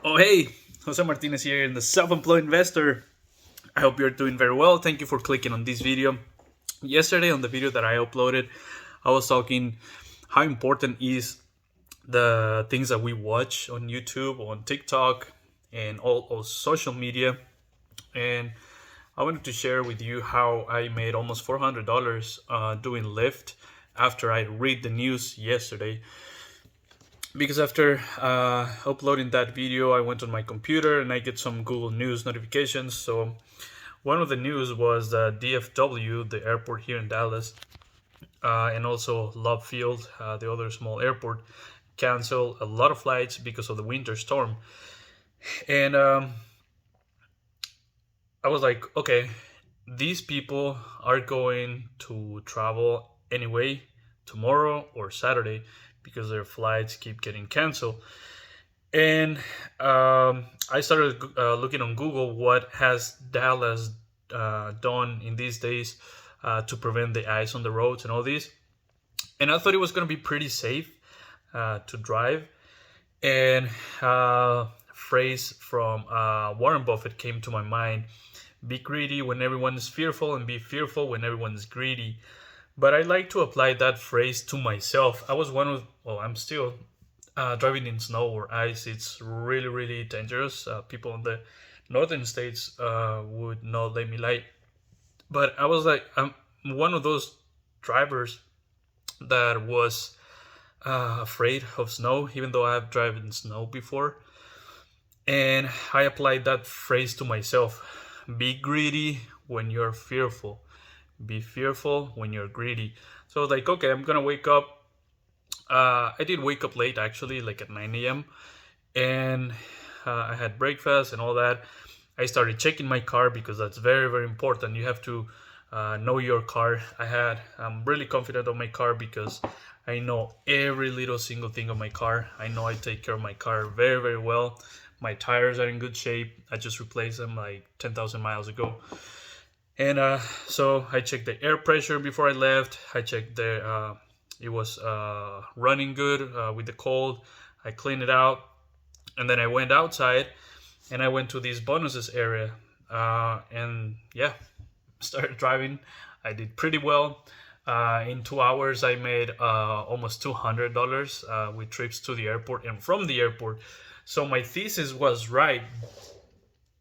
Oh, hey, Jose Martinez here in the Self-Employed Investor. I hope you're doing very well. Thank you for clicking on this video. Yesterday on the video that I uploaded, I was talking how important is the things that we watch on YouTube, on TikTok, and all social media. And I wanted to share with you how I made almost $400 doing Lyft after I read the news yesterday. Because after uploading that video, I went on my computer and I get some Google News notifications. So one of the news was that DFW, the airport here in Dallas, and also Love Field, the other small airport, canceled a lot of flights because of the winter storm. And I was like, okay, these people are going to travel anyway tomorrow or Saturday because their flights keep getting canceled. And I started looking on Google what has Dallas done in these days to prevent the ice on the roads and all these. And I thought it was going to be pretty safe to drive. And a phrase from Warren Buffett came to my mind: be greedy when everyone is fearful, and be fearful when everyone is greedy. But I like to apply that phrase to myself. I'm still driving in snow or ice. It's really, really dangerous. People in the northern states would not let me lie. But I was like, I'm one of those drivers that was afraid of snow, even though I've driven snow before. And I applied that phrase to myself: be greedy when you're fearful. Be fearful when you're greedy. So I was like, okay, I'm gonna wake up. I did wake up late actually, like at 9 a.m. And I had breakfast and all that. I started checking my car because that's very, very important. You have to know your car. I'm really confident of my car because I know every little single thing of my car. I know I take care of my car very, very well. My tires are in good shape. I just replaced them like 10,000 miles ago. And so I checked the air pressure before I left. I checked it was running good with the cold. I cleaned it out. And then I went outside and I went to this bonuses area. And yeah, started driving. I did pretty well. In 2 hours, I made almost $200 with trips to the airport and from the airport. So my thesis was right.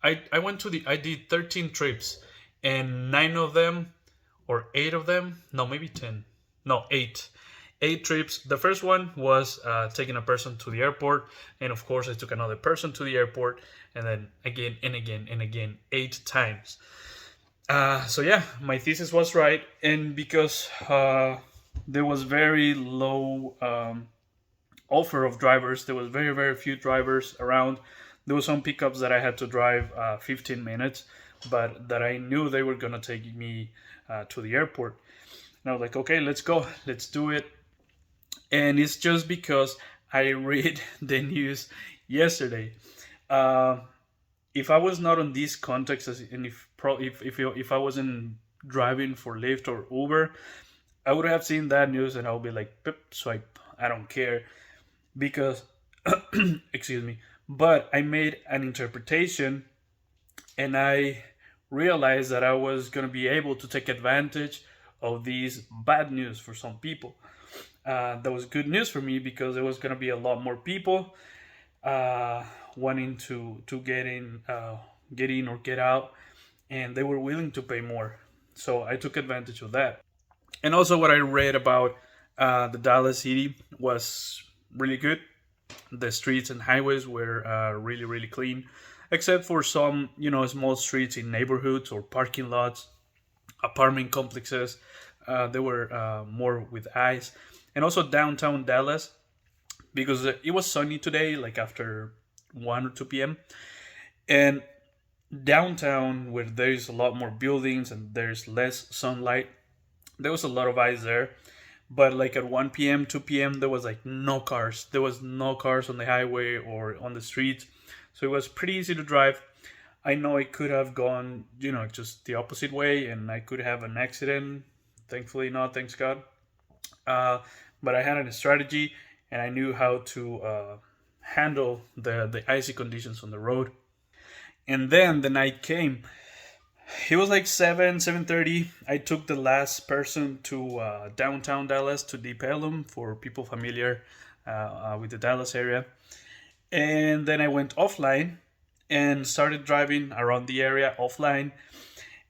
I did 13 trips, and 9 of them, or 8 of them, no, maybe 10, no, 8 trips. The first one was taking a person to the airport, and of course I took another person to the airport, and then again and again and again, 8 times. So yeah, my thesis was right. And because there was very low offer of drivers, there was very, very few drivers around. There were some pickups that I had to drive 15 minutes, but that I knew they were going to take me to the airport. And I was like, okay, let's go. Let's do it. And it's just because I read the news yesterday. If I was not on this context, and if I wasn't driving for Lyft or Uber, I would have seen that news and I would be like, pip, swipe, I don't care. Because, excuse me, but I made an interpretation and I realized that I was going to be able to take advantage of these bad news for some people. That was good news for me because there was going to be a lot more people wanting to get in or get out, and they were willing to pay more. So I took advantage of that. And also, what I read about the Dallas city was really good. The streets and highways were really, really clean, except for some, small streets in neighborhoods or parking lots, apartment complexes. They were more with ice. And also downtown Dallas, because it was sunny today, like after 1 or 2 p.m. And downtown, where there's a lot more buildings and there's less sunlight, there was a lot of ice there. But like at 1 p.m., 2 p.m., there was like no cars. There was no cars on the highway or on the streets. So it was pretty easy to drive. I know I could have gone, just the opposite way and I could have an accident. Thankfully not, thanks God. But I had a strategy and I knew how to handle the icy conditions on the road. And then the night came. It was like 7:30. I took the last person to downtown Dallas to Deep Ellum for people familiar with the Dallas area. And then I went offline and started driving around the area offline.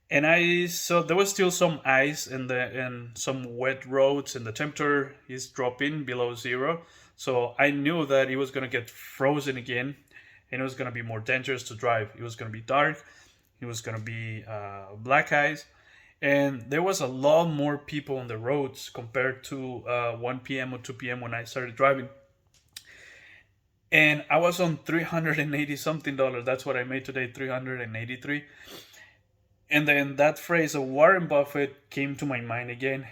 And I saw there was still some ice and some wet roads, and the temperature is dropping below zero. So I knew that it was gonna get frozen again, and it was gonna be more dangerous to drive. It was gonna be dark. It was gonna be black ice, and there was a lot more people on the roads compared to 1 p.m. or 2 p.m. when I started driving. And I was on $380 something dollars. That's what I made today, 383. And then that phrase of Warren Buffett came to my mind again.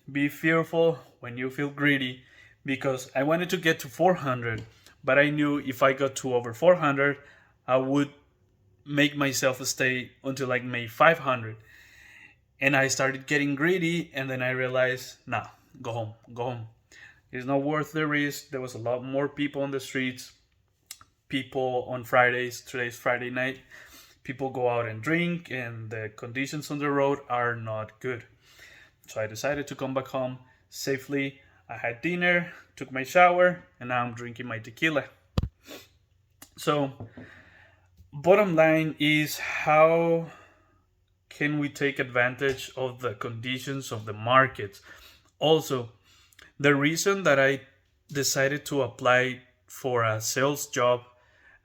Be fearful when you feel greedy, because I wanted to get to 400, but I knew if I got to over 400, I would make myself stay until like May 500. And I started getting greedy, and then I realized, nah, go home, go home. It's not worth the risk. There was a lot more people on the streets. People on Fridays, today's Friday night, people go out and drink, and the conditions on the road are not good. So I decided to come back home safely. I had dinner, took my shower, and now I'm drinking my tequila. So, bottom line is, how can we take advantage of the conditions of the markets? Also, the reason that I decided to apply for a sales job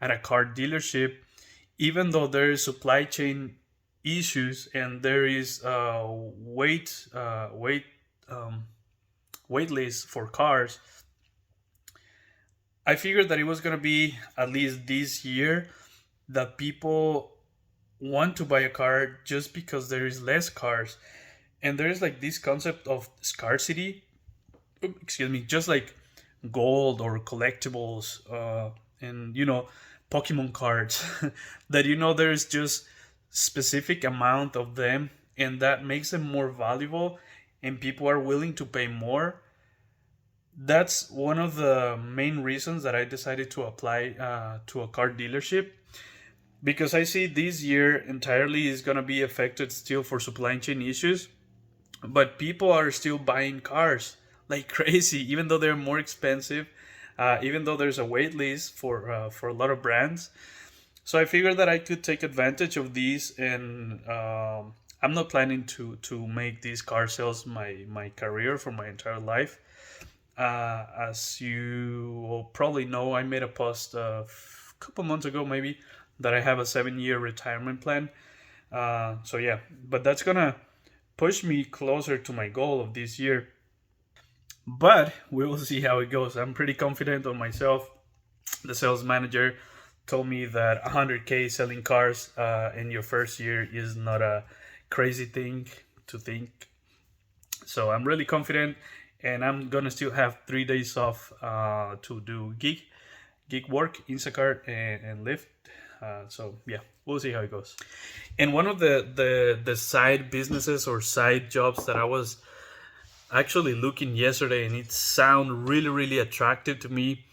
at a car dealership, even though there is supply chain issues and there is wait list for cars, I figured that it was gonna be at least this year that people want to buy a car just because there is less cars, and there is like this concept of scarcity. Excuse me, just like gold or collectibles, and Pokemon cards, that there's just specific amount of them, and that makes them more valuable, and people are willing to pay more. That's one of the main reasons that I decided to apply to a car dealership, because I see this year entirely is going to be affected still for supply chain issues, but people are still buying cars like crazy, even though they're more expensive, even though there's a wait list for a lot of brands. So I figured that I could take advantage of these, and I'm not planning to make these car sales my career for my entire life. As you will probably know, I made a post a couple months ago, maybe, that I have a 7-year retirement plan. So yeah, but that's gonna push me closer to my goal of this year. But we will see how it goes. I'm pretty confident on myself. The sales manager told me that 100K selling cars in your first year is not a crazy thing to think. So I'm really confident, and I'm gonna still have 3 days off to do gig work, Instacart and Lyft. So yeah, we'll see how it goes. And one of the side businesses or side jobs that I was actually looking yesterday, and it sounded really attractive to me.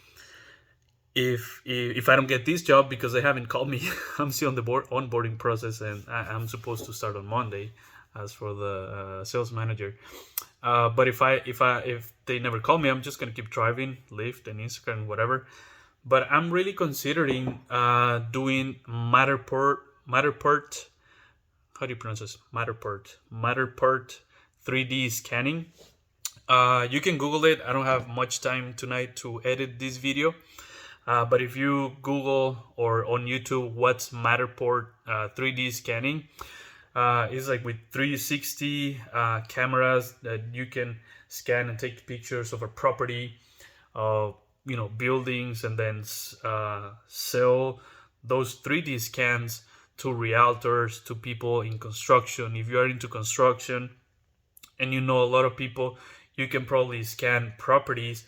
If I don't get this job, because they haven't called me, I'm still on the onboarding process, and I'm supposed to start on Monday, as for the sales manager. But if they never call me, I'm just gonna keep driving Lyft and Instagram and whatever. But I'm really considering doing Matterport. How do you pronounce this? Matterport 3D scanning. You can Google it. I don't have much time tonight to edit this video. But if you Google or on YouTube, what's Matterport 3D scanning? It's like with 360 cameras that you can scan and take pictures of a property, buildings, and then sell those 3D scans to realtors, to people in construction. If you are into construction and you know a lot of people, you can probably scan properties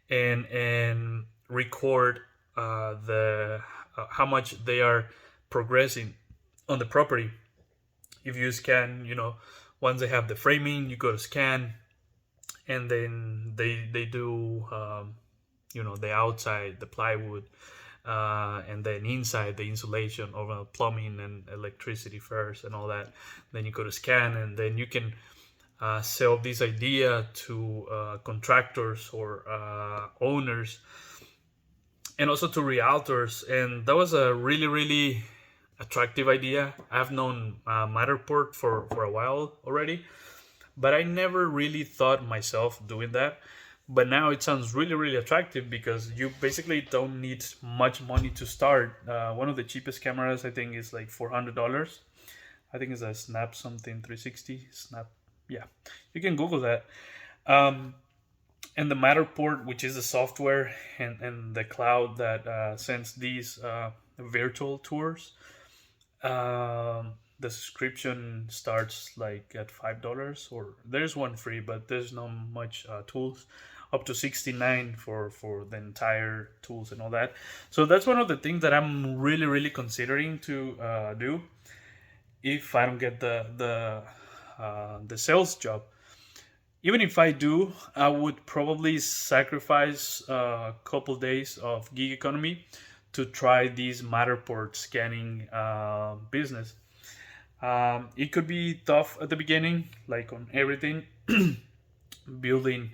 and record the how much they are progressing on the property. If you scan, once they have the framing, you go to scan, and then they do the outside, the plywood, and then inside the insulation or plumbing and electricity first and all that. Then you go to scan, and then you can sell this idea to contractors or owners, and also to realtors. And that was a really, really attractive idea. I've known Matterport for a while already, but I never really thought myself doing that. But now it sounds really, really attractive because you basically don't need much money to start. One of the cheapest cameras, I think, is like $400. I think it's a Snap something 360. Snap, yeah. You can Google that. And the Matterport, which is the software and the cloud that sends these virtual tours, the subscription starts like at $5, or there's one free, but there's not much tools, up to 69 for the entire tools and all that. So that's one of the things that I'm really, really considering to do if I don't get the sales job. Even if I do, I would probably sacrifice a couple days of gig economy to try this Matterport scanning business. It could be tough at the beginning, like on everything, building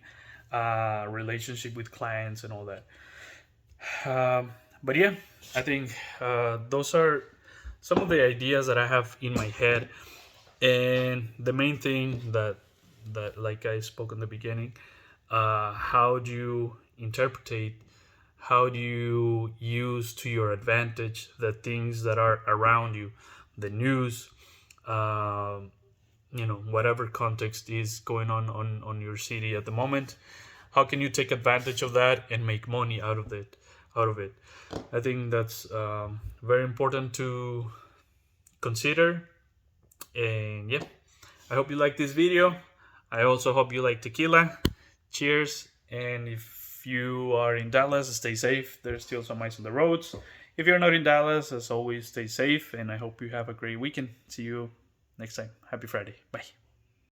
a relationship with clients and all that. But yeah, I think those are some of the ideas that I have in my head. And the main thing that like I spoke in the beginning, how do you interpret, how do you use to your advantage the things that are around you, the news, whatever context is going on your city at the moment. How can you take advantage of that and make money out of it? I think that's very important to consider. And yeah, I hope you like this video. I also hope you like tequila. Cheers. And if you are in Dallas, stay safe. There's still some ice on the roads. If you're not in Dallas, as always, stay safe. And I hope you have a great weekend. See you next time. Happy Friday. Bye.